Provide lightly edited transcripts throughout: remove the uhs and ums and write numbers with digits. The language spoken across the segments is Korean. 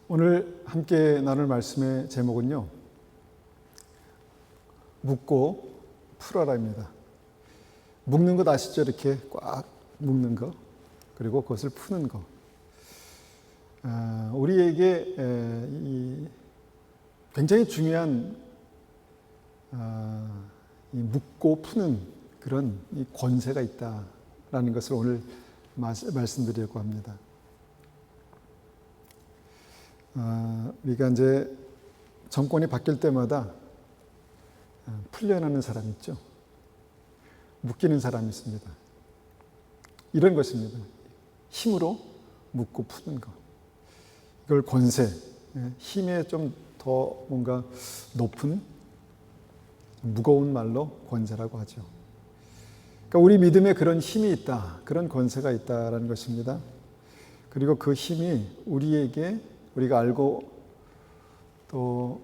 오늘 함께 나눌 말씀의 제목은요, 묶고 풀어라입니다. 묶는 것 아시죠? 이렇게 꽉 묶는 거, 그리고 그것을 푸는 거. 우리에게 굉장히 중요한 이 묶고 푸는 그런 이 권세가 있다라는 것을 오늘 말씀드리려고 합니다. 우리가 이제 정권이 바뀔 때마다 풀려나는 사람이 있죠. 묶이는 사람이 있습니다. 이런 것입니다. 힘으로 묶고 푸는 것. 이걸 권세, 힘에 좀 더 뭔가 높은 무거운 말로 권세라고 하죠. 그러니까 우리 믿음에 그런 힘이 있다, 그런 권세가 있다라는 것입니다. 그리고 그 힘이 우리가 알고 또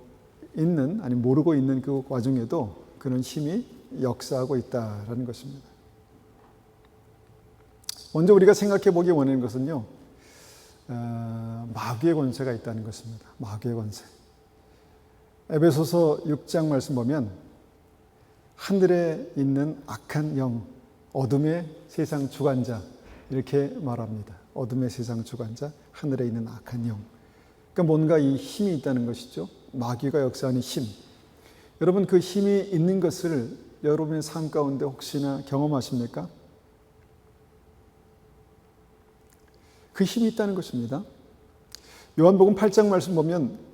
있는, 아니 모르고 있는 그 와중에도 그런 힘이 역사하고 있다라는 것입니다. 먼저 우리가 생각해 보기 원하는 것은요, 마귀의 권세가 있다는 것입니다. 마귀의 권세. 에베소서 6장 말씀 보면 하늘에 있는 악한 영, 어둠의 세상 주관자, 이렇게 말합니다. 어둠의 세상 주관자, 하늘에 있는 악한 영. 그러니까 뭔가 이 힘이 있다는 것이죠. 마귀가 역사하는 힘. 여러분, 그 힘이 있는 것을 여러분의 삶 가운데 혹시나 경험하십니까? 그 힘이 있다는 것입니다. 요한복음 8장 말씀 보면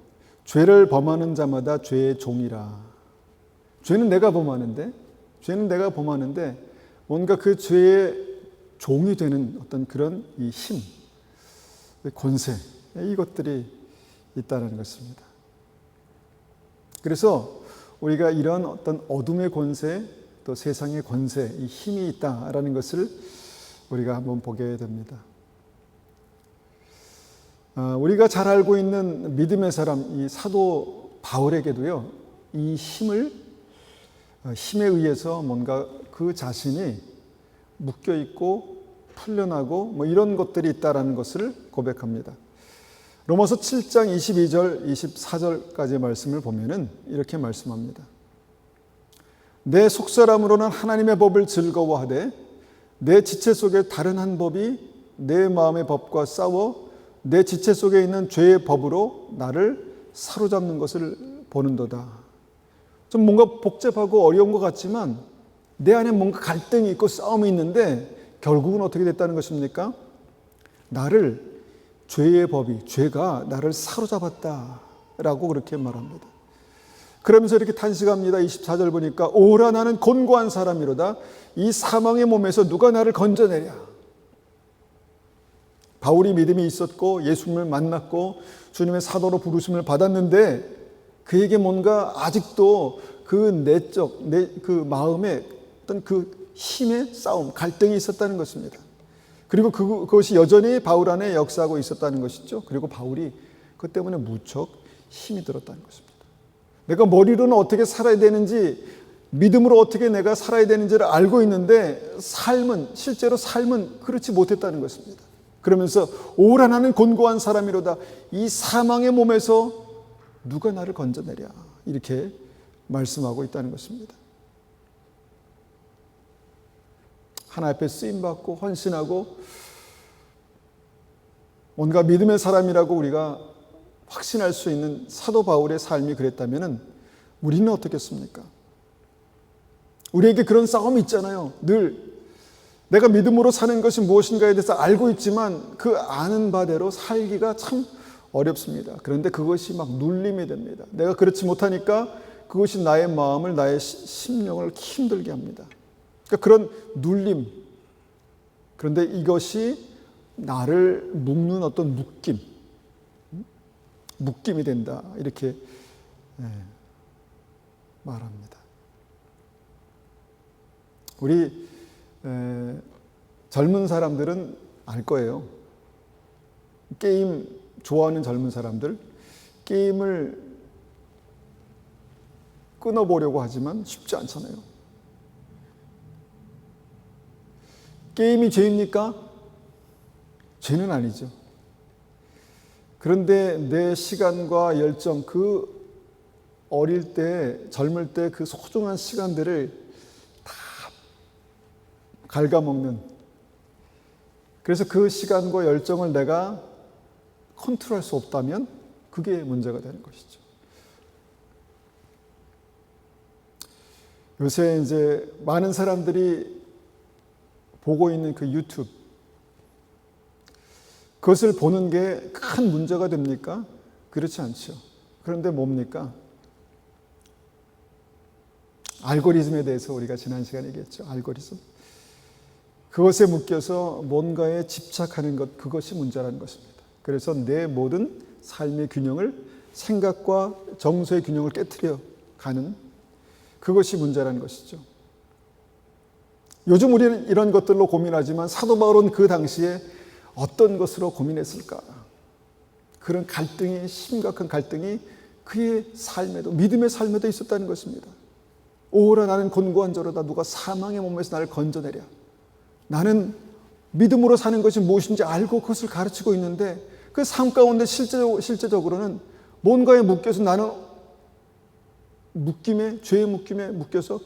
죄를 범하는 자마다 죄의 종이라. 죄는 내가 범하는데 뭔가 그 죄의 종이 되는 어떤 그런 이 힘, 권세, 이것들이 있다는 것입니다. 그래서 우리가 이런 어떤 어둠의 권세, 또 세상의 권세, 이 힘이 있다라는 것을 우리가 한번 보게 됩니다. 우리가 잘 알고 있는 믿음의 사람, 이 사도 바울에게도요, 이 힘에 의해서 뭔가 그 자신이 묶여 있고 풀려나고 뭐 이런 것들이 있다라는 것을 고백합니다. 로마서 7장 22절, 24절까지의 말씀을 보면은 이렇게 말씀합니다. 내 속사람으로는 하나님의 법을 즐거워하되 내 지체 속에 다른 한 법이 내 마음의 법과 싸워 내 지체 속에 있는 죄의 법으로 나를 사로잡는 것을 보는도다. 좀 뭔가 복잡하고 어려운 것 같지만 내 안에 뭔가 갈등이 있고 싸움이 있는데 결국은 어떻게 됐다는 것입니까? 죄의 법이, 죄가 나를 사로잡았다라고 그렇게 말합니다. 그러면서 이렇게 탄식합니다. 24절 보니까 오라 나는 곤고한 사람이로다. 이 사망의 몸에서 누가 나를 건져내랴. 바울이 믿음이 있었고 예수님을 만났고 주님의 사도로 부르심을 받았는데 그에게 뭔가 아직도 그 마음에 어떤 그 힘의 싸움, 갈등이 있었다는 것입니다. 그리고 그것이 여전히 바울 안에 역사하고 있었다는 것이죠. 그리고 바울이 그것 때문에 무척 힘이 들었다는 것입니다. 내가 머리로는 어떻게 살아야 되는지, 믿음으로 어떻게 내가 살아야 되는지를 알고 있는데 실제로 삶은 그렇지 못했다는 것입니다. 그러면서 오라 나는 곤고한 사람이로다. 이 사망의 몸에서 누가 나를 건져내랴. 이렇게 말씀하고 있다는 것입니다. 하나 앞에 쓰임받고 헌신하고 뭔가 믿음의 사람이라고 우리가 확신할 수 있는 사도 바울의 삶이 그랬다면 우리는 어떻겠습니까? 우리에게 그런 싸움이 있잖아요. 늘 내가 믿음으로 사는 것이 무엇인가에 대해서 알고 있지만 그 아는 바대로 살기가 참 어렵습니다. 그런데 그것이 막 눌림이 됩니다. 내가 그렇지 못하니까 그것이 나의 마음을, 나의 심령을 힘들게 합니다. 그러니까 그런 눌림, 그런데 이것이 나를 묶는 어떤 묶임이 된다, 이렇게 말합니다. 우리 젊은 사람들은 알 거예요. 게임 좋아하는 젊은 사람들, 게임을 끊어보려고 하지만 쉽지 않잖아요. 게임이 죄입니까? 죄는 아니죠. 그런데 내 시간과 열정, 그 어릴 때, 젊을 때 그 소중한 시간들을 다 갉아먹는, 그래서 그 시간과 열정을 내가 컨트롤할 수 없다면 그게 문제가 되는 것이죠. 요새 이제 많은 사람들이 보고 있는 그 유튜브, 그것을 보는 게 큰 문제가 됩니까? 그렇지 않죠. 그런데 뭡니까? 알고리즘에 대해서 우리가 지난 시간에 얘기했죠. 알고리즘. 그것에 묶여서 뭔가에 집착하는 것, 그것이 문제라는 것입니다. 그래서 내 모든 삶의 균형을, 생각과 정서의 균형을 깨트려 가는, 그것이 문제라는 것이죠. 요즘 우리는 이런 것들로 고민하지만 사도 바울은 그 당시에 어떤 것으로 고민했을까? 그런 갈등이, 심각한 갈등이 그의 삶에도, 믿음의 삶에도 있었다는 것입니다. 오라 나는 곤고한 자로다. 누가 사망의 몸에서 나를 건져내랴. 나는 믿음으로 사는 것이 무엇인지 알고 그것을 가르치고 있는데 그 삶 가운데 실제적으로는 뭔가에 묶여서 나는 죄의 묶임에 묶여서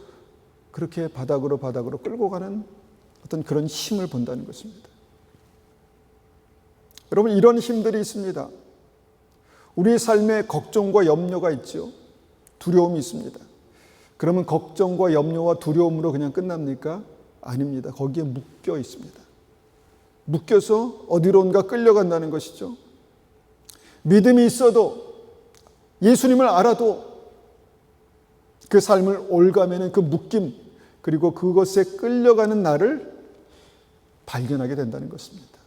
그렇게 바닥으로 끌고 가는 어떤 그런 힘을 본다는 것입니다. 여러분, 이런 힘들이 있습니다. 우리의 삶에 걱정과 염려가 있죠. 두려움이 있습니다. 그러면 걱정과 염려와 두려움으로 그냥 끝납니까? 아닙니다. 거기에 묶여 있습니다. 묶여서 어디론가 끌려간다는 것이죠. 믿음이 있어도, 예수님을 알아도 그 삶을 올가매는 그 묶임, 그리고 그것에 끌려가는 나를 발견하게 된다는 것입니다.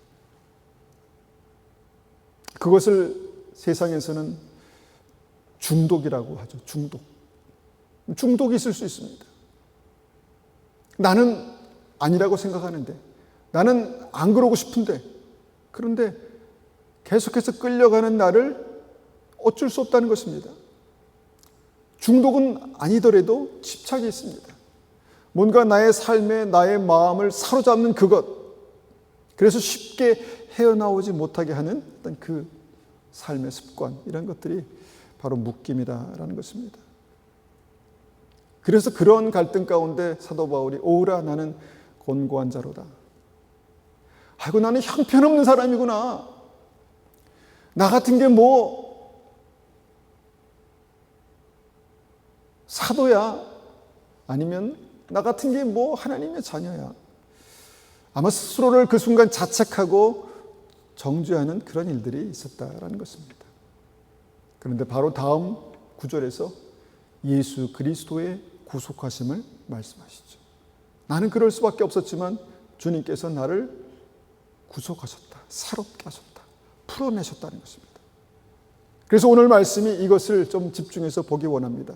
그것을 세상에서는 중독이라고 하죠. 중독이 있을 수 있습니다. 나는 아니라고 생각하는데, 나는 안 그러고 싶은데, 그런데 계속해서 끌려가는 나를 어쩔 수 없다는 것입니다. 중독은 아니더라도 집착이 있습니다. 뭔가 나의 삶에 나의 마음을 사로잡는 그것, 그래서 쉽게 헤어나오지 못하게 하는 어떤 그 삶의 습관, 이런 것들이 바로 묶임이다라는 것입니다. 그래서 그런 갈등 가운데 사도 바울이 오라 나는 곤고한 자로다. 아이고, 나는 형편없는 사람이구나. 나 같은 게 뭐 사도야, 아니면 나 같은 게 뭐 하나님의 자녀야. 아마 스스로를 그 순간 자책하고 정죄하는 그런 일들이 있었다라는 것입니다. 그런데 바로 다음 구절에서 예수 그리스도의 구속하심을 말씀하시죠. 나는 그럴 수밖에 없었지만 주님께서 나를 구속하셨다, 새롭게 하셨다, 풀어내셨다는 것입니다. 그래서 오늘 말씀이 이것을 좀 집중해서 보기 원합니다.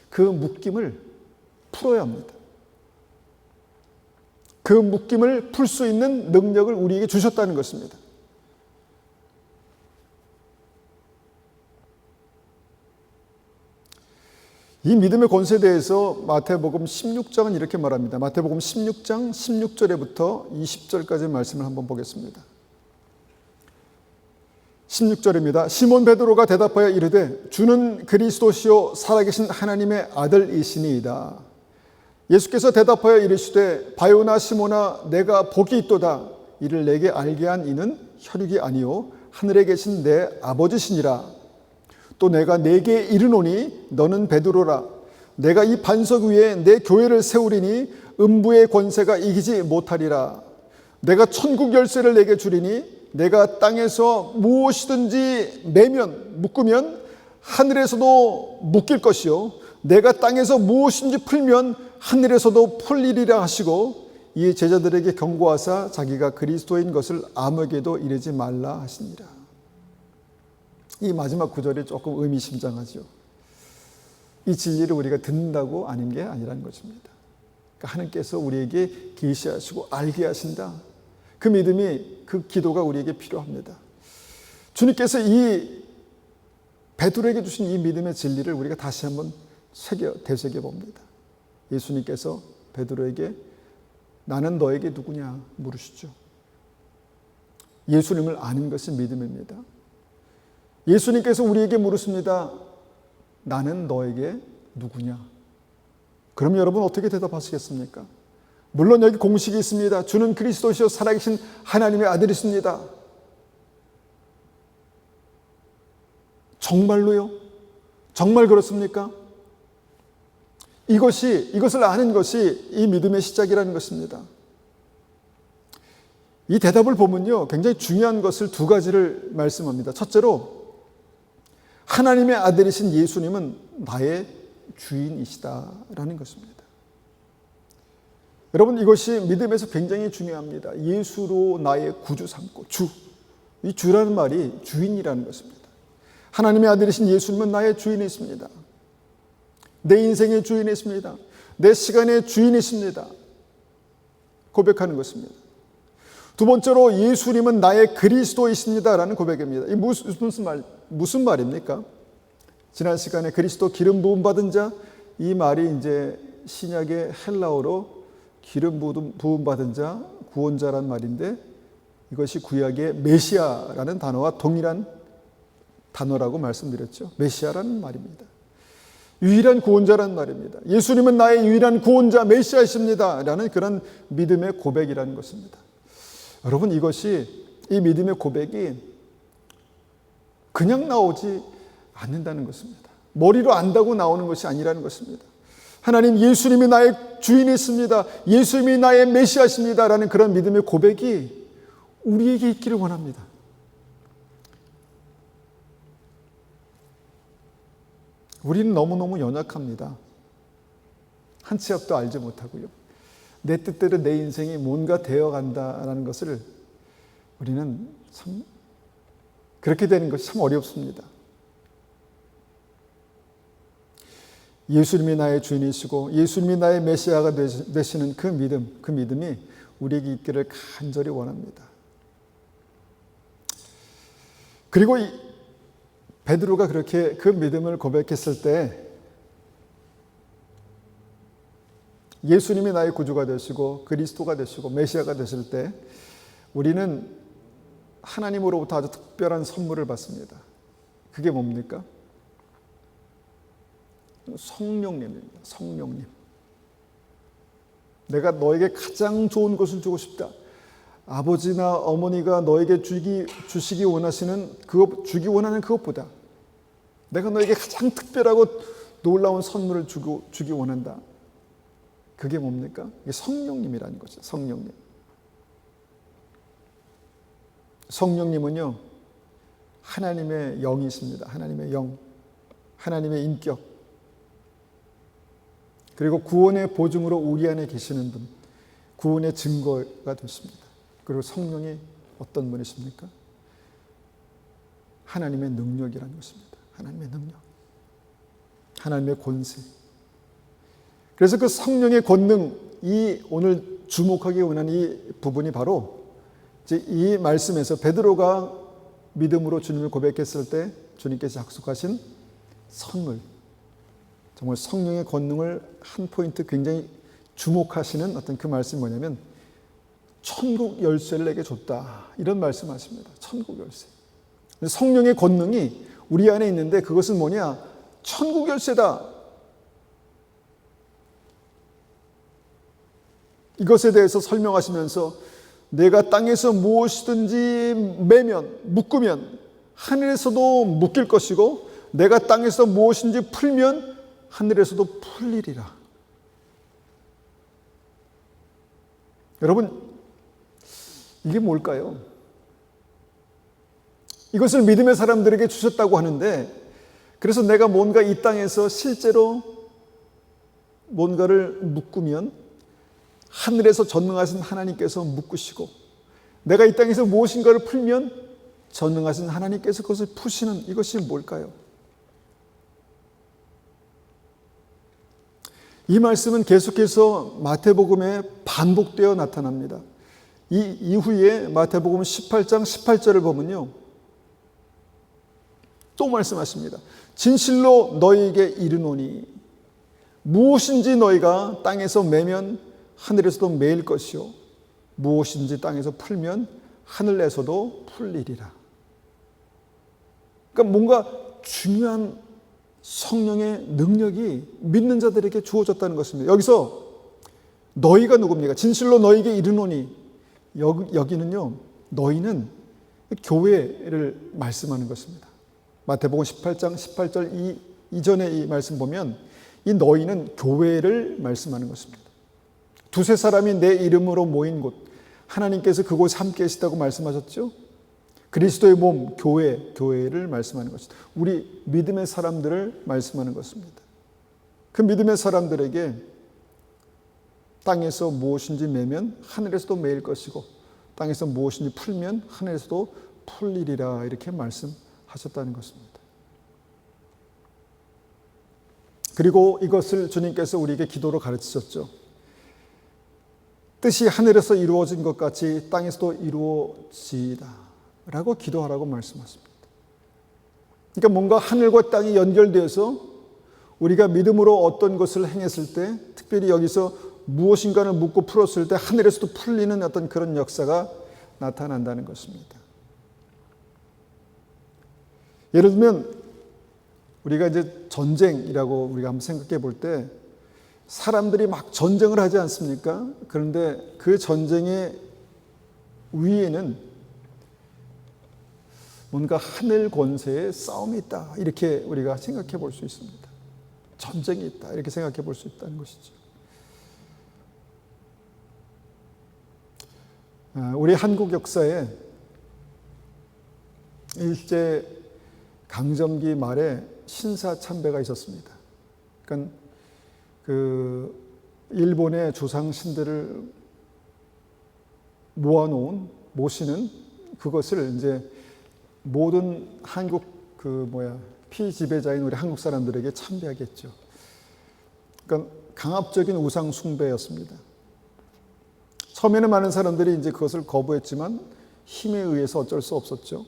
그 묶임을 풀어야 합니다. 그 묶임을 풀 수 있는 능력을 우리에게 주셨다는 것입니다. 이 믿음의 권세에 대해서 마태복음 16장은 이렇게 말합니다. 마태복음 16장 16절에부터 20절까지 말씀을 한번 보겠습니다. 16절입니다. 시몬 베드로가 대답하여 이르되 주는 그리스도시요 살아계신 하나님의 아들이시니이다. 예수께서 대답하여 이르시되 바요나 시몬아 내가 복이 있도다. 이를 내게 알게 한 이는 혈육이 아니요 하늘에 계신 내 아버지시니라. 또 내가 네게 이르노니 너는 베드로라. 내가 이 반석 위에 내 교회를 세우리니 음부의 권세가 이기지 못하리라. 내가 천국 열쇠를 내게 주리니 내가 땅에서 무엇이든지 매면 묶으면 하늘에서도 묶일 것이요 내가 땅에서 무엇인지 풀면 하늘에서도 풀리리라 하시고 이 제자들에게 경고하사 자기가 그리스도인 것을 아무에게도 이르지 말라 하시니라. 이 마지막 구절이 조금 의미심장하죠. 이 진리를 우리가 듣는다고 아는 게 아니라는 것입니다. 그러니까 하나님께서 우리에게 계시하시고 알게 하신다. 그 믿음이, 그 기도가 우리에게 필요합니다. 주님께서 이 베드로에게 주신 이 믿음의 진리를 우리가 다시 한번 되새겨 봅니다. 예수님께서 베드로에게 나는 너에게 누구냐 물으시죠. 예수님을 아는 것이 믿음입니다. 예수님께서 우리에게 물으십니다. 나는 너에게 누구냐? 그럼 여러분 어떻게 대답하시겠습니까? 물론 여기 공식이 있습니다. 주는 그리스도시요 살아계신 하나님의 아들이십니다. 정말로요? 정말 그렇습니까? 이것을 아는 것이 이 믿음의 시작이라는 것입니다. 이 대답을 보면요, 굉장히 중요한 것을 두 가지를 말씀합니다. 첫째로, 하나님의 아들이신 예수님은 나의 주인이시다라는 것입니다. 여러분, 이것이 믿음에서 굉장히 중요합니다. 예수로 나의 구주 삼고, 이 주라는 말이 주인이라는 것입니다. 하나님의 아들이신 예수님은 나의 주인이십니다. 내 인생의 주인이십니다. 내 시간의 주인이십니다. 고백하는 것입니다. 두 번째로, 예수님은 나의 그리스도이십니다라는 고백입니다. 이 무슨 말입니까? 지난 시간에 그리스도 기름 부음 받은 자, 이 말이 이제 신약의 헬라어로 기름 부음 받은 자, 구원자란 말인데, 이것이 구약의 메시아라는 단어와 동일한 단어라고 말씀드렸죠. 메시아라는 말입니다. 유일한 구원자라는 말입니다. 예수님은 나의 유일한 구원자 메시아이십니다 라는 그런 믿음의 고백이라는 것입니다. 여러분, 이 믿음의 고백이 그냥 나오지 않는다는 것입니다. 머리로 안다고 나오는 것이 아니라는 것입니다. 하나님, 예수님이 나의 주인이십니다. 예수님이 나의 메시아십니다 라는 그런 믿음의 고백이 우리에게 있기를 원합니다. 우리는 너무너무 연약합니다. 한 치 앞도 알지 못하고요. 내 뜻대로 내 인생이 뭔가 되어간다라는 것을 우리는 참 그렇게 되는 것이 참 어렵습니다. 예수님이 나의 주인이시고 예수님이 나의 메시아가 되시는 그 믿음이 우리에게 있기를 간절히 원합니다. 그리고 베드로가 그렇게 그 믿음을 고백했을 때 예수님이 나의 구주가 되시고 그리스도가 되시고 메시아가 되실 때 우리는 하나님으로부터 아주 특별한 선물을 받습니다. 그게 뭡니까? 성령님입니다. 성령님. 내가 너에게 가장 좋은 것을 주고 싶다. 아버지나 어머니가 너에게 주시기 원하는 그것보다 내가 너에게 가장 특별하고 놀라운 선물을 주기 원한다. 그게 뭡니까? 이게 성령님이라는 거죠. 성령님. 성령님은요, 하나님의 영이십니다. 하나님의 영, 하나님의 인격, 그리고 구원의 보증으로 우리 안에 계시는 분, 구원의 증거가 되십니다. 그리고 성령이 어떤 분이십니까? 하나님의 능력이라는 것입니다. 하나님의 능력, 하나님의 권세. 그래서 그 성령의 권능, 이 오늘 주목하기 원하는 이 부분이 바로 이제 이 말씀에서 베드로가 믿음으로 주님을 고백했을 때 주님께서 약속하신 선물, 정말 성령의 권능을 한 포인트 굉장히 주목하시는 어떤 그 말씀이 뭐냐면 천국 열쇠를 내게 줬다, 이런 말씀하십니다. 천국 열쇠. 성령의 권능이 우리 안에 있는데 그것은 뭐냐? 천국 열쇠다. 이것에 대해서 설명하시면서 내가 땅에서 무엇이든지 묶으면 하늘에서도 묶일 것이고 내가 땅에서 무엇인지 풀면 하늘에서도 풀리리라. 여러분, 이게 뭘까요? 이것을 믿음의 사람들에게 주셨다고 하는데, 그래서 내가 뭔가 이 땅에서 실제로 뭔가를 묶으면 하늘에서 전능하신 하나님께서 묶으시고, 내가 이 땅에서 무엇인가를 풀면 전능하신 하나님께서 그것을 푸시는, 이것이 뭘까요? 이 말씀은 계속해서 마태복음에 반복되어 나타납니다. 이 이후에 마태복음 18장 18절을 보면요, 또 말씀하십니다. 진실로 너희에게 이르노니 무엇인지 너희가 땅에서 매면 하늘에서도 매일 것이요 무엇인지 땅에서 풀면 하늘에서도 풀리리라. 그러니까 뭔가 중요한 성령의 능력이 믿는 자들에게 주어졌다는 것입니다. 여기서 너희가 누굽니까? 진실로 너희에게 이르노니, 여기는요, 너희는 교회를 말씀하는 것입니다. 마태복음 18장 18절 이전에 이 말씀 보면 이 너희는 교회를 말씀하는 것입니다. 두세 사람이 내 이름으로 모인 곳, 하나님께서 그곳에 함께 계시다고 말씀하셨죠. 그리스도의 몸, 교회를 말씀하는 것이다. 우리 믿음의 사람들을 말씀하는 것입니다. 그 믿음의 사람들에게 땅에서 무엇인지 매면 하늘에서도 매일 것이고 땅에서 무엇인지 풀면 하늘에서도 풀리리라, 이렇게 말씀하셨다는 것입니다. 그리고 이것을 주님께서 우리에게 기도로 가르치셨죠. 뜻이 하늘에서 이루어진 것 같이 땅에서도 이루어지이다 라고 기도하라고 말씀하십니다. 그러니까 뭔가 하늘과 땅이 연결되어서 우리가 믿음으로 어떤 것을 행했을 때, 특별히 여기서 무엇인가를 묻고 풀었을 때 하늘에서도 풀리는 어떤 그런 역사가 나타난다는 것입니다. 예를 들면 우리가 이제 전쟁이라고 우리가 한번 생각해 볼 때 사람들이 막 전쟁을 하지 않습니까? 그런데 그 전쟁의 위에는 뭔가 하늘 권세의 싸움이 있다, 이렇게 우리가 생각해 볼 수 있습니다. 전쟁이 있다, 이렇게 생각해 볼 수 있다는 것이죠. 우리 한국 역사에 일제 강점기 말에 신사참배가 있었습니다. 그러니까 그 일본의 조상 신들을 모시는 그것을 이제 모든 한국 피지배자인 우리 한국 사람들에게 참배하게 했죠. 그러니까 강압적인 우상 숭배였습니다. 처음에는 많은 사람들이 이제 그것을 거부했지만 힘에 의해서 어쩔 수 없었죠.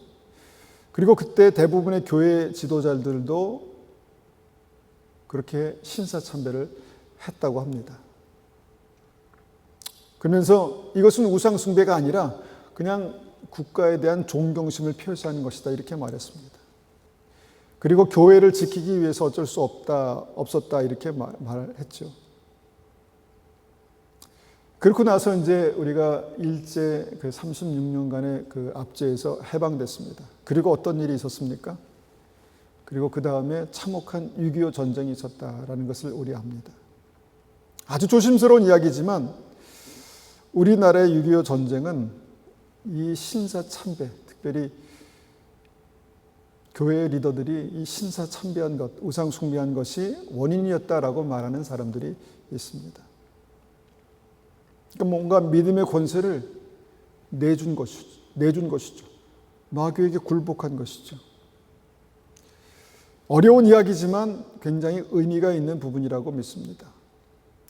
그리고 그때 대부분의 교회 지도자들도 그렇게 신사참배를 했다고 합니다. 그러면서 이것은 우상 숭배가 아니라 그냥 국가에 대한 존경심을 표시하는 것이다, 이렇게 말했습니다. 그리고 교회를 지키기 위해서 어쩔 수 없었다, 이렇게 말했죠. 그렇고 나서 이제 우리가 일제 그 36년간의 그 압제에서 해방됐습니다. 그리고 어떤 일이 있었습니까? 그리고 그 다음에 참혹한 6.25 전쟁이 있었다라는 것을 우리 압니다. 아주 조심스러운 이야기지만 우리나라의 6.25 전쟁은 이 신사참배, 특별히 교회의 리더들이 이 신사참배한 것, 우상숭배한 것이 원인이었다라고 말하는 사람들이 있습니다. 그러니까 뭔가 믿음의 권세를 내준 것이죠. 마귀에게 굴복한 것이죠. 어려운 이야기지만 굉장히 의미가 있는 부분이라고 믿습니다.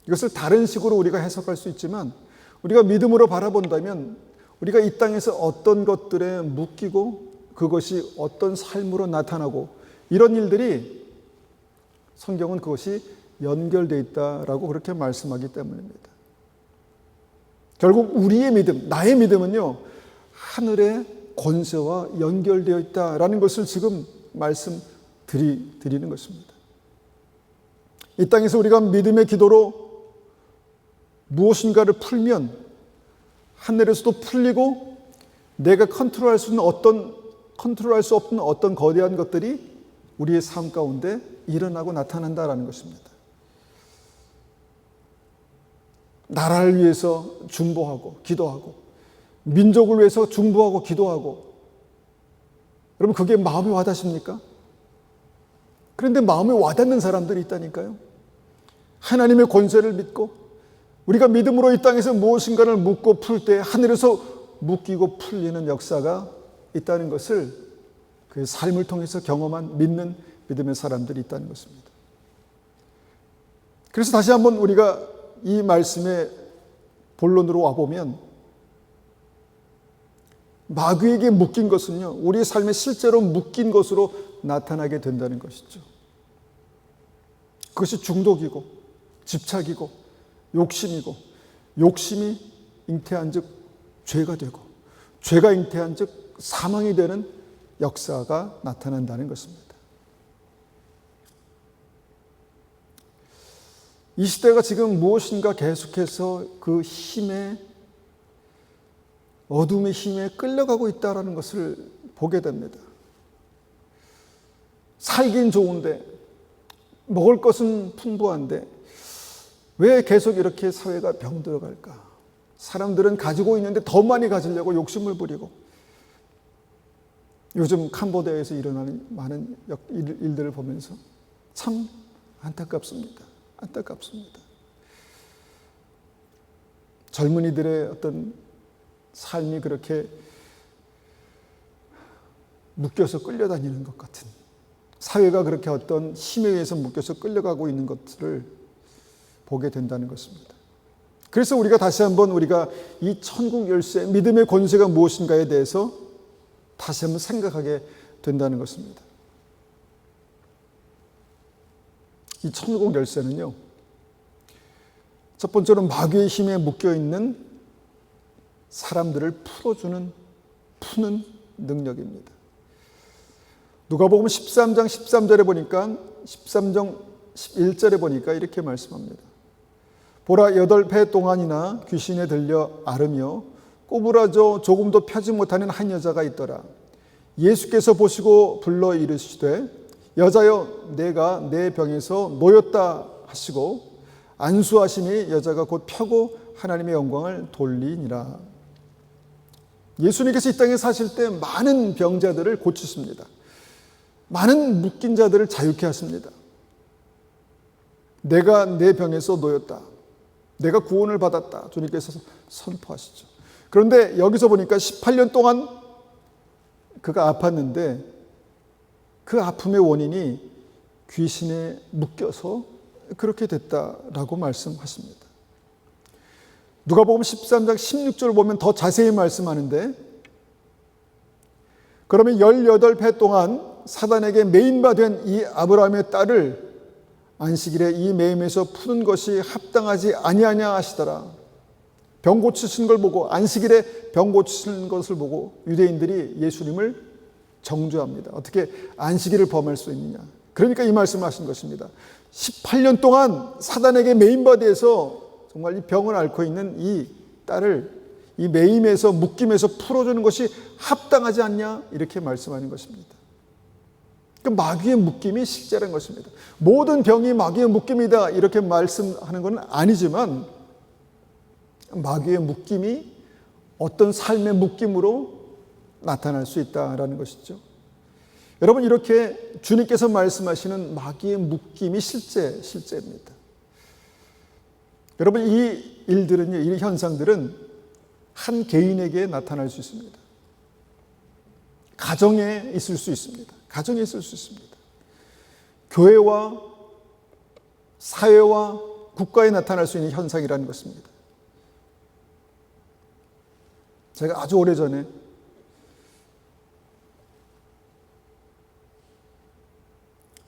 이것을 다른 식으로 우리가 해석할 수 있지만 우리가 믿음으로 바라본다면 우리가 이 땅에서 어떤 것들에 묶이고 그것이 어떤 삶으로 나타나고 이런 일들이 성경은 그것이 연결되어 있다라고 그렇게 말씀하기 때문입니다. 결국 우리의 믿음, 나의 믿음은요, 하늘의 권세와 연결되어 있다라는 것을 지금 말씀드리는 것입니다. 이 땅에서 우리가 믿음의 기도로 무엇인가를 풀면 하늘에서도 풀리고 내가 컨트롤할 수 없는 어떤 거대한 것들이 우리의 삶 가운데 일어나고 나타난다라는 것입니다. 나라를 위해서 중보하고 기도하고 민족을 위해서 중보하고 기도하고, 여러분 그게 마음에 와닿습니까? 그런데 마음에 와닿는 사람들이 있다니까요. 하나님의 권세를 믿고 우리가 믿음으로 이 땅에서 무엇인가를 묻고 풀 때 하늘에서 묶이고 풀리는 역사가 있다는 것을 그 삶을 통해서 경험한 믿는 믿음의 사람들이 있다는 것입니다. 그래서 다시 한번 우리가 이 말씀의 본론으로 와보면 마귀에게 묶인 것은요, 우리의 삶에 실제로 묶인 것으로 나타나게 된다는 것이죠. 그것이 중독이고 집착이고 욕심이고, 욕심이 잉태한 즉 죄가 되고, 죄가 잉태한 즉 사망이 되는 역사가 나타난다는 것입니다. 이 시대가 지금 무엇인가 계속해서 그 힘에, 어둠의 힘에 끌려가고 있다는 것을 보게 됩니다. 살긴 좋은데, 먹을 것은 풍부한데 왜 계속 이렇게 사회가 병들어갈까? 사람들은 가지고 있는데 더 많이 가지려고 욕심을 부리고, 요즘 캄보디아에서 일어나는 많은 일들을 보면서 참 안타깝습니다. 안타깝습니다. 젊은이들의 어떤 삶이 그렇게 묶여서 끌려다니는 것 같은, 사회가 그렇게 어떤 힘에 의해서 묶여서 끌려가고 있는 것들을 보게 된다는 것입니다. 그래서 우리가 다시 한번 우리가 이 천국 열쇠, 믿음의 권세가 무엇인가에 대해서 다시 한번 생각하게 된다는 것입니다. 이 천국 열쇠는요, 첫 번째로 마귀의 힘에 묶여있는 사람들을 푸는 능력입니다. 누가복음 13장 13절에 보니까, 13장 11절에 보니까 이렇게 말씀합니다. 보라, 8배 동안이나 귀신에 들려 앓으며 꼬부라져 조금도 펴지 못하는 한 여자가 있더라. 예수께서 보시고 불러 이르시되, 여자여, 내가 내 병에서 놓였다 하시고 안수하시니 여자가 곧 펴고 하나님의 영광을 돌리니라. 예수님께서 이 땅에 사실 때 많은 병자들을 고치십니다. 많은 묶인 자들을 자유케 하십니다. 내가 내 병에서 놓였다, 내가 구원을 받았다, 주님께서 선포하시죠. 그런데 여기서 보니까 18년 동안 그가 아팠는데 그 아픔의 원인이 귀신에 묶여서 그렇게 됐다라고 말씀하십니다. 누가복음 13장 16절을 보면 더 자세히 말씀하는데, 그러면 18배 동안 사단에게 매인바 된 이 아브라함의 딸을 안식일에 이 매임에서 푸는 것이 합당하지 아니하냐 하시더라. 병 고치신 걸 보고, 안식일에 병 고치신 것을 보고 유대인들이 예수님을 정죄합니다. 어떻게 안식일을 범할 수 있느냐. 그러니까 이 말씀을 하신 것입니다. 18년 동안 사단에게 매임받아서 정말 이 병을 앓고 있는 이 딸을 이 매임에서, 묶임에서 풀어주는 것이 합당하지 않냐, 이렇게 말씀하는 것입니다. 그러니까 마귀의 묶임이 실제라는 것입니다. 모든 병이 마귀의 묶임이다 이렇게 말씀하는 건 아니지만, 마귀의 묶임이 어떤 삶의 묶임으로 나타날 수 있다라는 것이죠. 여러분, 이렇게 주님께서 말씀하시는 마귀의 묶임이 실제입니다. 여러분, 이 일들은요, 이 현상들은 한 개인에게 나타날 수 있습니다. 가정에 있을 수 있습니다. 가정에 있을 수 있습니다. 교회와 사회와 국가에 나타날 수 있는 현상이라는 것입니다. 제가 아주 오래전에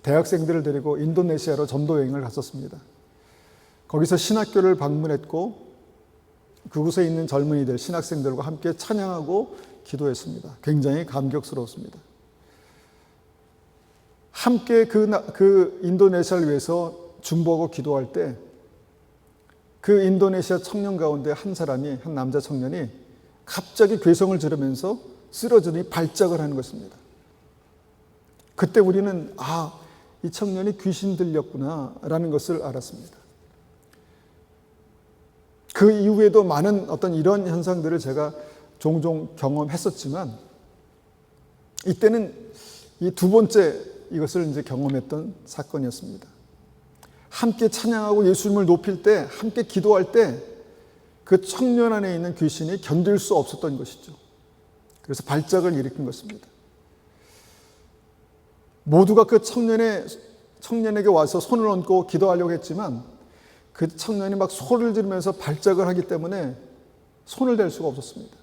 대학생들을 데리고 인도네시아로 전도 여행을 갔었습니다. 거기서 신학교를 방문했고 그곳에 있는 젊은이들, 신학생들과 함께 찬양하고 기도했습니다. 굉장히 감격스러웠습니다. 함께 그 인도네시아를 위해서 중보하고 기도할 때 그 인도네시아 청년 가운데 한 사람이, 한 남자 청년이 갑자기 괴성을 지르면서 쓰러지니 발작을 하는 것입니다. 그때 우리는 이 청년이 귀신 들렸구나 라는 것을 알았습니다. 그 이후에도 많은 어떤 이런 현상들을 제가 종종 경험했었지만, 이때는 이 두 번째 이것을 이제 경험했던 사건이었습니다. 함께 찬양하고 예수님을 높일 때, 함께 기도할 때 그 청년 안에 있는 귀신이 견딜 수 없었던 것이죠. 그래서 발작을 일으킨 것입니다. 모두가 그 청년에게 와서 손을 얹고 기도하려고 했지만 그 청년이 막 소리를 지르면서 발작을 하기 때문에 손을 댈 수가 없었습니다.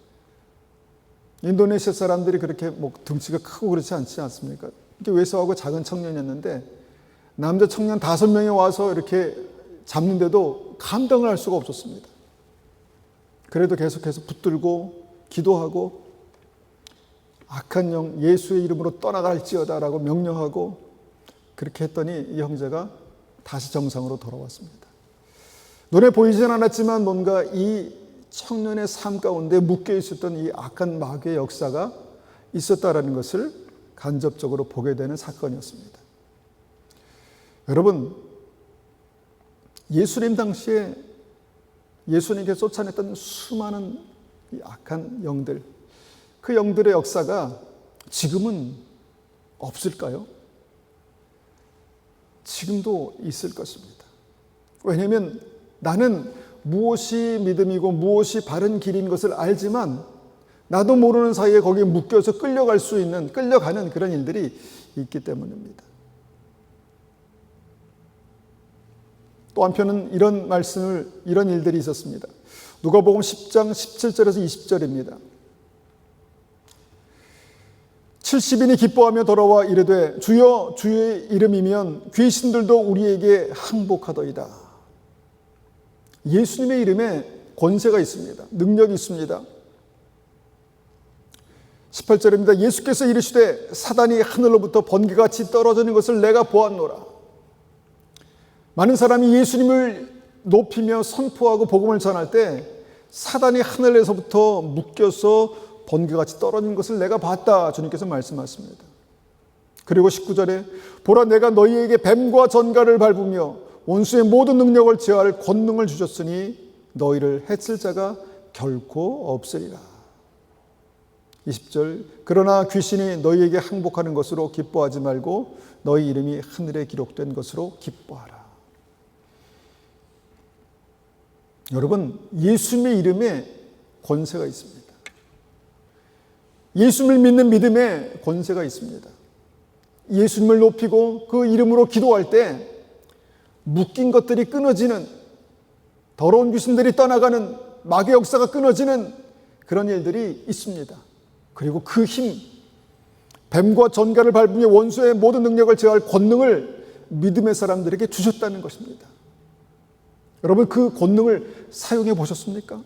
인도네시아 사람들이 그렇게 등치가 크고 그렇지 않지 않습니까? 이렇게 왜소하고 작은 청년이었는데 남자 청년 5명이 와서 이렇게 잡는데도 감당을 할 수가 없었습니다. 그래도 계속해서 붙들고 기도하고 악한 영 예수의 이름으로 떠나갈지어다라고 명령하고 그렇게 했더니 이 형제가 다시 정상으로 돌아왔습니다. 눈에 보이진 않았지만 뭔가 이 청년의 삶 가운데 묶여 있었던 이 악한 마귀의 역사가 있었다라는 것을 간접적으로 보게 되는 사건이었습니다. 여러분, 예수님 당시에 예수님께 쫓아냈던 수많은 이 악한 영들, 그 영들의 역사가 지금은 없을까요? 지금도 있을 것입니다. 왜냐하면 나는 무엇이 믿음이고 무엇이 바른 길인 것을 알지만 나도 모르는 사이에 거기에 묶여서 끌려가는 그런 일들이 있기 때문입니다. 또 한편은 이런 일들이 있었습니다. 누가복음 10장 17절에서 20절입니다. 70인이 기뻐하며 돌아와 이르되 주여 주의 이름이면 귀신들도 우리에게 항복하더이다. 예수님의 이름에 권세가 있습니다. 능력이 있습니다. 18절입니다. 예수께서 이르시되 사단이 하늘로부터 번개같이 떨어지는 것을 내가 보았노라. 많은 사람이 예수님을 높이며 선포하고 복음을 전할 때 사단이 하늘에서부터 묶여서 번개같이 떨어진 것을 내가 봤다. 주님께서 말씀하십니다. 그리고 19절에 보라 내가 너희에게 뱀과 전갈을 밟으며 원수의 모든 능력을 제어할 권능을 주셨으니 너희를 해칠 자가 결코 없으리라. 20절 그러나 귀신이 너희에게 항복하는 것으로 기뻐하지 말고 너희 이름이 하늘에 기록된 것으로 기뻐하라. 여러분, 예수님의 이름에 권세가 있습니다. 예수님을 믿는 믿음에 권세가 있습니다. 예수님을 높이고 그 이름으로 기도할 때 묶인 것들이 끊어지는, 더러운 귀신들이 떠나가는, 마귀의 역사가 끊어지는 그런 일들이 있습니다. 그리고 그 힘, 뱀과 전갈을 밟으며 원수의 모든 능력을 제어할 권능을 믿음의 사람들에게 주셨다는 것입니다. 여러분, 그 권능을 사용해 보셨습니까?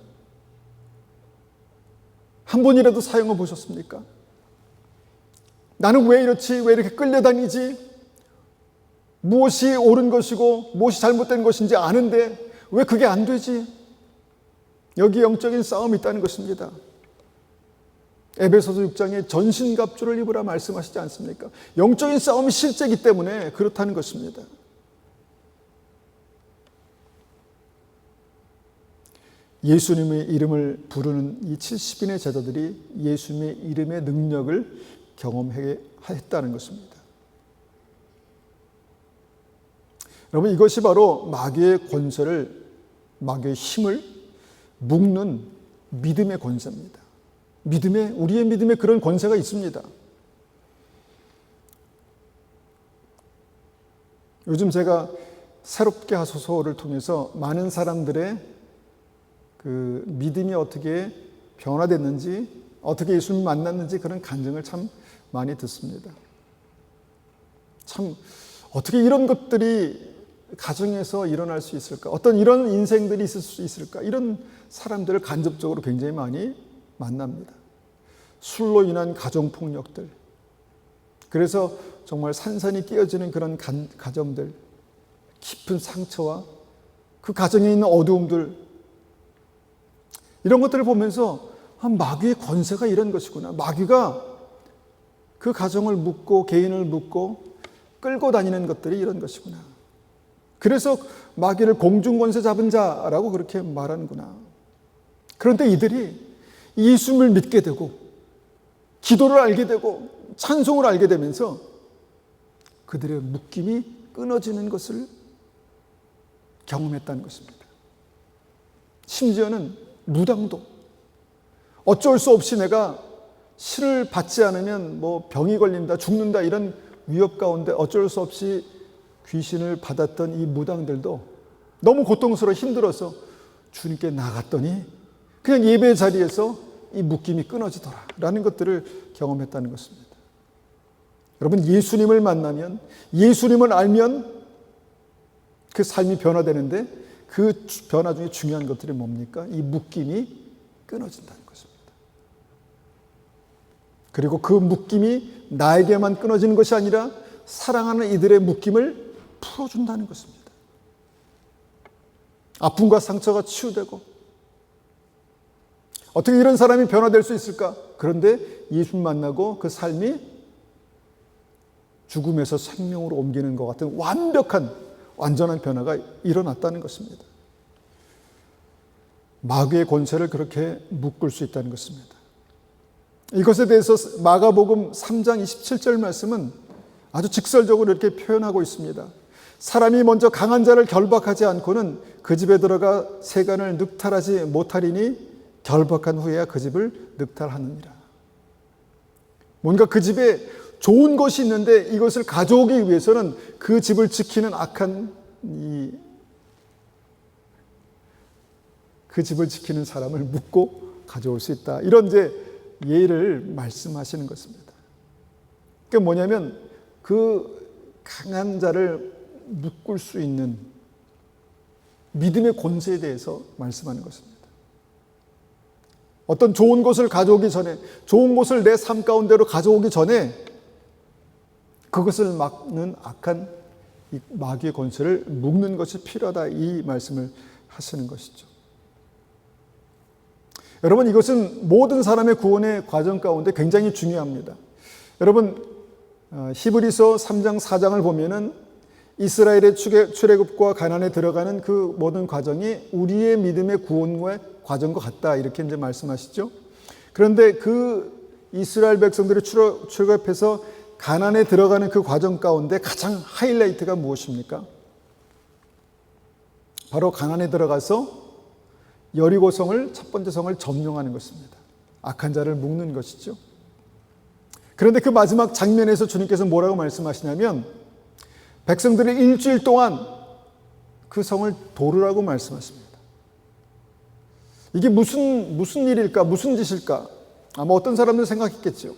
한 번이라도 사용해 보셨습니까? 나는 왜 이렇지? 왜 이렇게 끌려다니지? 무엇이 옳은 것이고 무엇이 잘못된 것인지 아는데 왜 그게 안 되지? 여기 영적인 싸움이 있다는 것입니다. 에베소서 6장에 전신갑주를 입으라 말씀하시지 않습니까? 영적인 싸움이 실제이기 때문에 그렇다는 것입니다. 예수님의 이름을 부르는 이 70인의 제자들이 예수님의 이름의 능력을 경험했다는 것입니다. 여러분, 이것이 바로 마귀의 권세를, 마귀의 힘을 묶는 믿음의 권세입니다. 우리의 믿음에 그런 권세가 있습니다. 요즘 제가 새롭게 하소서를 통해서 많은 사람들의 그 믿음이 어떻게 변화됐는지, 어떻게 예수님을 만났는지 그런 간증을 참 많이 듣습니다. 참 어떻게 이런 것들이 가정에서 일어날 수 있을까? 어떤 이런 인생들이 있을 수 있을까? 이런 사람들을 간접적으로 굉장히 많이 만납니다. 술로 인한 가정폭력들, 그래서 정말 산산이 끼어지는 그런 가정들, 깊은 상처와 그 가정에 있는 어두움들, 이런 것들을 보면서 마귀의 권세가 이런 것이구나. 마귀가 그 가정을 묶고 개인을 묶고 끌고 다니는 것들이 이런 것이구나. 그래서 마귀를 공중권세 잡은 자라고 그렇게 말하는구나. 그런데 이들이 예수님을 믿게 되고 기도를 알게 되고 찬송을 알게 되면서 그들의 묶임이 끊어지는 것을 경험했다는 것입니다. 심지어는 무당도 어쩔 수 없이 내가 시를 받지 않으면 병이 걸린다, 죽는다, 이런 위협 가운데 어쩔 수 없이 귀신을 받았던 이 무당들도 너무 고통스러워 힘들어서 주님께 나갔더니 그냥 예배 자리에서 이 묶임이 끊어지더라 라는 것들을 경험했다는 것입니다. 여러분, 예수님을 만나면, 예수님을 알면 그 삶이 변화되는데 그 변화 중에 중요한 것들이 뭡니까? 이 묶임이 끊어진다는 것입니다. 그리고 그 묶임이 나에게만 끊어지는 것이 아니라 사랑하는 이들의 묶임을 풀어준다는 것입니다. 아픔과 상처가 치유되고, 어떻게 이런 사람이 변화될 수 있을까? 그런데 예수를 만나고 그 삶이 죽음에서 생명으로 옮기는 것 같은 완전한 변화가 일어났다는 것입니다. 마귀의 권세를 그렇게 묶을 수 있다는 것입니다. 이것에 대해서 마가복음 3장 27절 말씀은 아주 직설적으로 이렇게 표현하고 있습니다. 사람이 먼저 강한 자를 결박하지 않고는 그 집에 들어가 세간을 늑탈하지 못하리니 결박한 후에야 그 집을 늑탈하느니라. 뭔가 그 집에 좋은 것이 있는데 이것을 가져오기 위해서는 그 집을 지키는 그 집을 지키는 사람을 묶고 가져올 수 있다. 이런 이제 예를 말씀하시는 것입니다. 그게 뭐냐면 그 강한 자를 묶을 수 있는 믿음의 권세에 대해서 말씀하는 것입니다. 어떤 좋은 것을 가져오기 전에, 좋은 것을 내 삶 가운데로 가져오기 전에 그것을 막는 악한 이 마귀의 권세를 묶는 것이 필요하다, 이 말씀을 하시는 것이죠. 여러분, 이것은 모든 사람의 구원의 과정 가운데 굉장히 중요합니다. 여러분, 히브리서 3장 4장을 보면은 이스라엘의 출애굽과 가나안에 들어가는 그 모든 과정이 우리의 믿음의 구원의 과정과 같다, 이렇게 이제 말씀하시죠. 그런데 그 이스라엘 백성들이 출애굽해서 가나안에 들어가는 그 과정 가운데 가장 하이라이트가 무엇입니까? 바로 가나안에 들어가서 여리고성을, 첫 번째 성을 점령하는 것입니다. 악한 자를 묶는 것이죠. 그런데 그 마지막 장면에서 주님께서 뭐라고 말씀하시냐면 백성들이 일주일 동안 그 성을 도르라고 말씀하십니다. 이게 무슨 일일까? 무슨 짓일까? 아마 어떤 사람들은 생각했겠죠.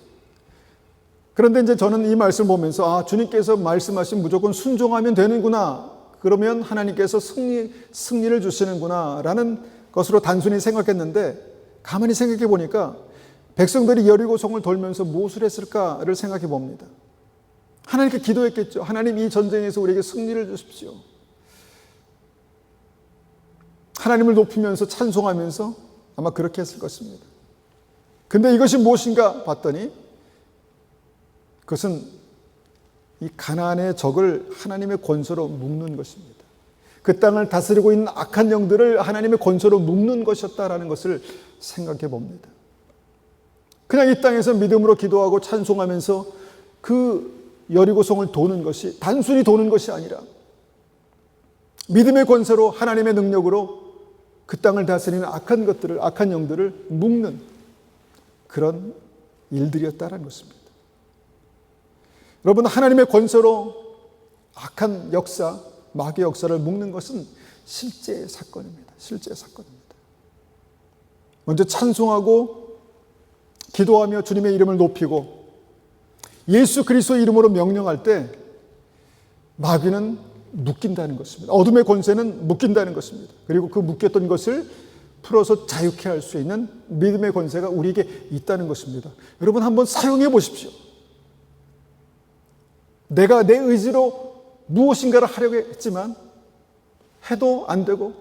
그런데 이제 저는 이 말씀을 보면서 주님께서 말씀하신 무조건 순종하면 되는구나, 그러면 하나님께서 승리를 주시는구나 라는 것으로 단순히 생각했는데, 가만히 생각해 보니까 백성들이 여리고성을 돌면서 무엇을 했을까를 생각해 봅니다. 하나님께 기도했겠죠. 하나님, 이 전쟁에서 우리에게 승리를 주십시오. 하나님을 높이면서 찬송하면서 아마 그렇게 했을 것입니다. 근데 이것이 무엇인가 봤더니 그것은 이 가나안의 적을 하나님의 권세로 묶는 것입니다. 그 땅을 다스리고 있는 악한 영들을 하나님의 권세로 묶는 것이었다라는 것을 생각해 봅니다. 그냥 이 땅에서 믿음으로 기도하고 찬송하면서 그 여리고성을 도는 것이 단순히 도는 것이 아니라 믿음의 권세로, 하나님의 능력으로 그 땅을 다스리는 악한 영들을 묶는 그런 일들이었다는 것입니다. 여러분, 하나님의 권세로 악한 역사, 마귀의 역사를 묶는 것은 실제 사건입니다. 실제 사건입니다. 먼저 찬송하고 기도하며 주님의 이름을 높이고 예수 그리스도의 이름으로 명령할 때 마귀는 묶인다는 것입니다. 어둠의 권세는 묶인다는 것입니다. 그리고 그 묶였던 것을 풀어서 자유케 할 수 있는 믿음의 권세가 우리에게 있다는 것입니다. 여러분, 한번 사용해 보십시오. 내가 내 의지로 무엇인가를 하려고 했지만 해도 안 되고,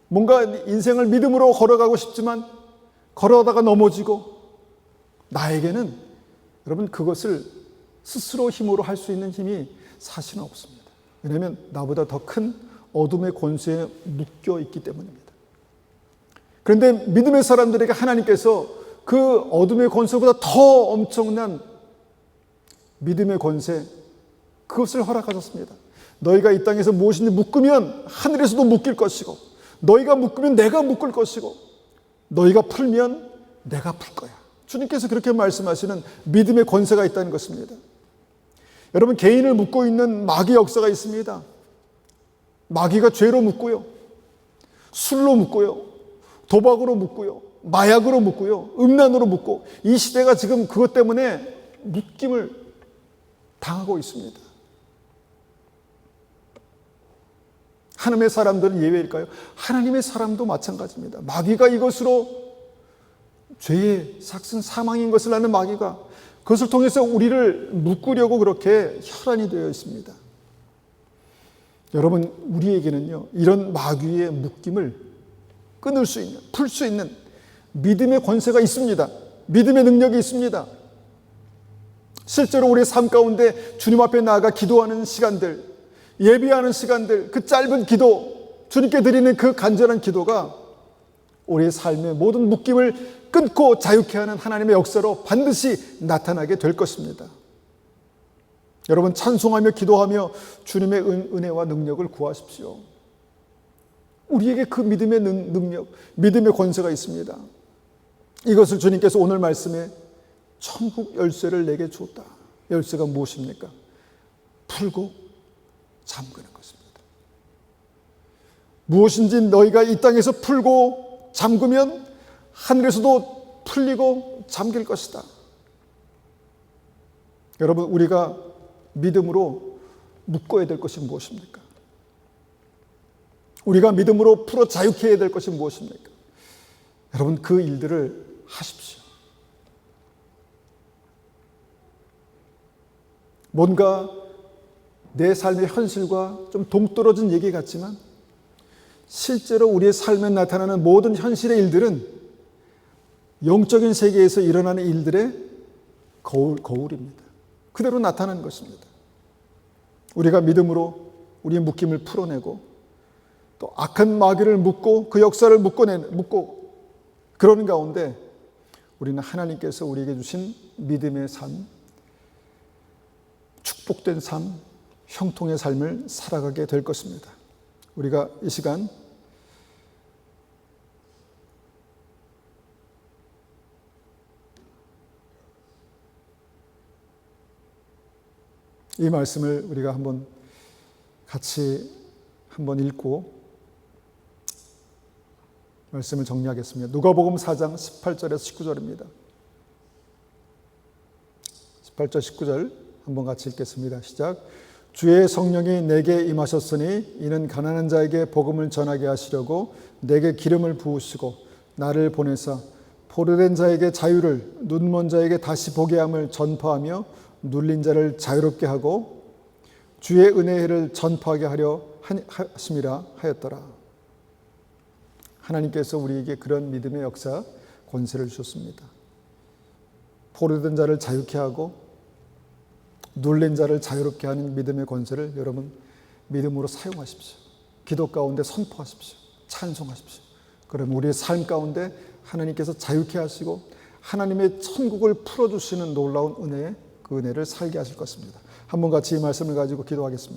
뭔가 인생을 믿음으로 걸어가고 싶지만 걸어다가 넘어지고, 나에게는 여러분 그것을 스스로 힘으로 할 수 있는 힘이 사실은 없습니다. 왜냐하면 나보다 더 큰 어둠의 권세에 묶여 있기 때문입니다. 그런데 믿음의 사람들에게 하나님께서 그 어둠의 권세보다 더 엄청난 믿음의 권세, 그것을 허락하셨습니다. 너희가 이 땅에서 무엇인지 묶으면 하늘에서도 묶일 것이고, 너희가 묶으면 내가 묶을 것이고, 너희가 풀면 내가 풀 거야. 주님께서 그렇게 말씀하시는 믿음의 권세가 있다는 것입니다. 여러분, 개인을 묶고 있는 마귀 역사가 있습니다. 마귀가 죄로 묶고요, 술로 묶고요, 도박으로 묶고요, 마약으로 묶고요, 음란으로 묶고, 이 시대가 지금 그것 때문에 묶임을 당하고 있습니다. 하나님의 사람들은 예외일까요? 하나님의 사람도 마찬가지입니다. 마귀가 이것으로 죄의 삭은 사망인 것을 아는 마귀가 그것을 통해서 우리를 묶으려고 그렇게 혈안이 되어 있습니다. 여러분, 우리에게는요, 이런 마귀의 묶임을 끊을 수 있는, 풀 수 있는 믿음의 권세가 있습니다. 믿음의 능력이 있습니다. 실제로 우리의 삶 가운데 주님 앞에 나아가 기도하는 시간들, 예비하는 시간들, 그 짧은 기도, 주님께 드리는 그 간절한 기도가 우리의 삶의 모든 묶임을 끊고 자유케 하는 하나님의 역사로 반드시 나타나게 될 것입니다. 여러분, 찬송하며 기도하며 주님의 은혜와 능력을 구하십시오. 우리에게 그 믿음의 능력, 믿음의 권세가 있습니다. 이것을 주님께서 오늘 말씀에 천국 열쇠를 내게 줬다. 열쇠가 무엇입니까? 풀고 잠그는 것입니다. 무엇인지 너희가 이 땅에서 풀고 잠그면 하늘에서도 풀리고 잠길 것이다. 여러분, 우리가 믿음으로 묶어야 될 것이 무엇입니까? 우리가 믿음으로 풀어 자유케 해야 될 것이 무엇입니까? 여러분, 그 일들을 하십시오. 뭔가 내 삶의 현실과 좀 동떨어진 얘기 같지만 실제로 우리의 삶에 나타나는 모든 현실의 일들은 영적인 세계에서 일어나는 일들의 거울입니다. 그대로 나타나는 것입니다. 우리가 믿음으로 우리의 묶임을 풀어내고 또 악한 마귀를 묶고 그 역사를 묶고 그러는 가운데 우리는 하나님께서 우리에게 주신 믿음의 삶, 축복된 삶, 형통의 삶을 살아가게 될 것입니다. 우리가 이 시간 이 말씀을 우리가 같이 한번 읽고 말씀을 정리하겠습니다. 누가복음 4장 18절에서 19절입니다. 18절 19절 한번 같이 읽겠습니다. 시작. 주의 성령이 내게 임하셨으니 이는 가난한 자에게 복음을 전하게 하시려고 내게 기름을 부으시고 나를 보내사 포로된 자에게 자유를, 눈먼 자에게 다시 보게 함을 전파하며 눌린 자를 자유롭게 하고 주의 은혜를 전파하게 하려 하심이라 하였더라. 하나님께서 우리에게 그런 믿음의 역사, 권세를 주셨습니다. 포로된 자를 자유케 하고 눌린 자를 자유롭게 하는 믿음의 권세를 여러분 믿음으로 사용하십시오. 기도 가운데 선포하십시오. 찬송하십시오. 그럼 우리의 삶 가운데 하나님께서 자유케 하시고 하나님의 천국을 풀어주시는 놀라운 은혜의 그 은혜를 살게 하실 것입니다. 한번 같이 이 말씀을 가지고 기도하겠습니다.